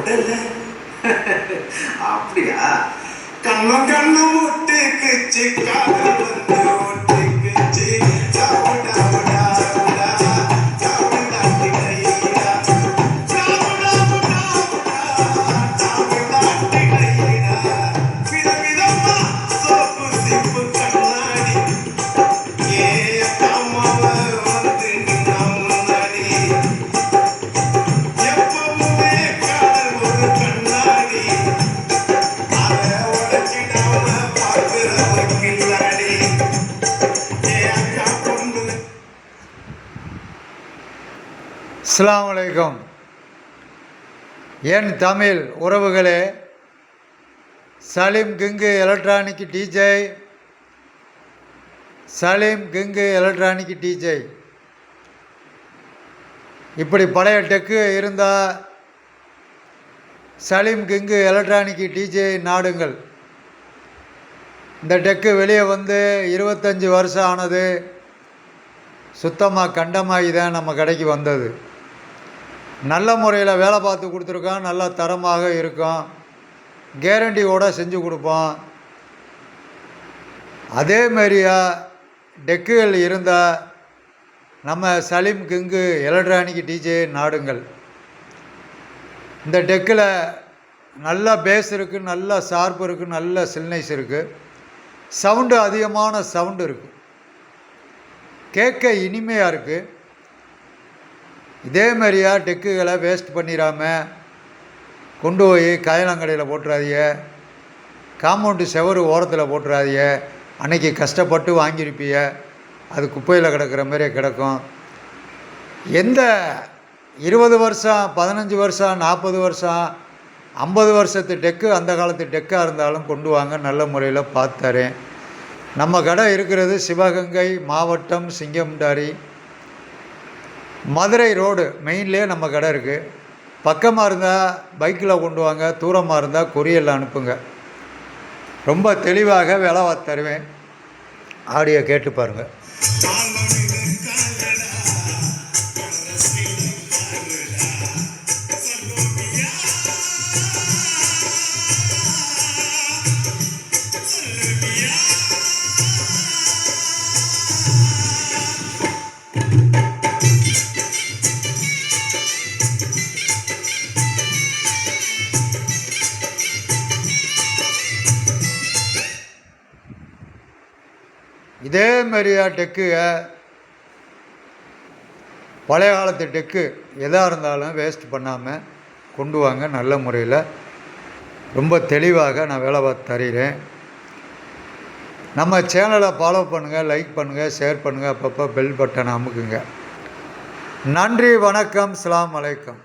விடல. அப்படியா? கண்ணு கண்ணு முட்டுக்குச்சு காதல் வந்து ஒட்டுக்குச்சு சாப்பிடா விடா விடா சாப்பிடா திடையிடா சாப்பிடா விடா விடா சாப்பிடா திடையிடா விதவிதமா சோப்பு சிப்பு கண்ணாடி ஏ அம்மாவ வந்து நின்னா முன்னாடி எப்பவுமே காதல் ஒரு கண்ணாடி அதை உடைச்சிடாம பார்க்கிறவங்க கில்லாடி ஏ அக்கா பொண்ணு. அஸ்ஸலாமு அலைக்கும். என் தமிழ் உறவுகளே, Salim king electronic DJ, Salim king electronic DJ, இப்படி பழைய டெக்கு இருந்தால் சலீம் கிங்கு எலக்ட்ரானிக் டிஜே நாடுங்கள். இந்த டெக்கு வெளியே வந்து 25 வருஷம் ஆனது. சுத்தமாக கண்டமாகி தான் நம்ம கடைக்கு வந்தது. நல்ல முறையில் வேலை பார்த்து கொடுத்துருக்கோம். நல்ல தரமாக இருக்கும். கேரண்டியோடு செஞ்சு கொடுப்போம். அதேமாரியா டெக்குகள் இருந்தால் நம்ம சலீம் கிங்கு எலக்ட்ரானிக் டிஜே நாடுங்கள். இந்த டெக்கில் நல்ல பேஸ் இருக்குது, நல்ல ஷார்ப் இருக்குது, நல்ல சில்னைஸ் இருக்குது. சவுண்டு அதிகமான சவுண்டு இருக்குது. கேட்க இனிமையாக இருக்குது. இதே மாதிரியா டெக்குகளை வேஸ்ட் பண்ணிடாமல் கொண்டு போய் காயலாங்கடையில் போட்டுறாதீங்க. காம்பவுண்டு செவரு ஓரத்தில் போட்டுறாதீங்க. அன்றைக்கி கஷ்டப்பட்டு வாங்கியிருப்பீங்க, அது குப்பையில் கிடக்கிற மாதிரியே கிடக்கும். எந்த 20 வருஷம் 15 வருஷம் 40 வருஷம் 50 வருஷத்து டெக்கு அந்த காலத்து டெக்காக இருந்தாலும் கொண்டு வாங்க. நல்ல முறையில் பார்த்து தரேன். நம்ம கடை இருக்கிறது சிவகங்கை மாவட்டம் சிங்கம்டாரி, மதுரை ரோடு மெயின்லேயே நம்ம கடை இருக்குது. பக்கமாக இருந்தால் பைக்கில் கொண்டு வாங்க, தூரமாக இருந்தால் கொரியரில் அனுப்புங்க. ரொம்ப தெளிவாக வேலை பார்த்து தருவேன். ஆடியோ கேட்டு பாருங்கள். இதே மாதிரியா டெக்கு, பழைய காலத்து டெக்கு எதாக இருந்தாலும் வேஸ்ட் பண்ணாமல் கொண்டு வாங்க. நல்ல முறையில் ரொம்ப தெளிவாக நான் வேலை பார்த்து தருகிறேன். நம்ம சேனலை ஃபாலோ பண்ணுங்கள், லைக் பண்ணுங்கள், ஷேர் பண்ணுங்கள், அப்பப்போ பெல் பட்டனை அமுக்குங்க. நன்றி, வணக்கம், அஸ்ஸலாமு அலைக்கும்.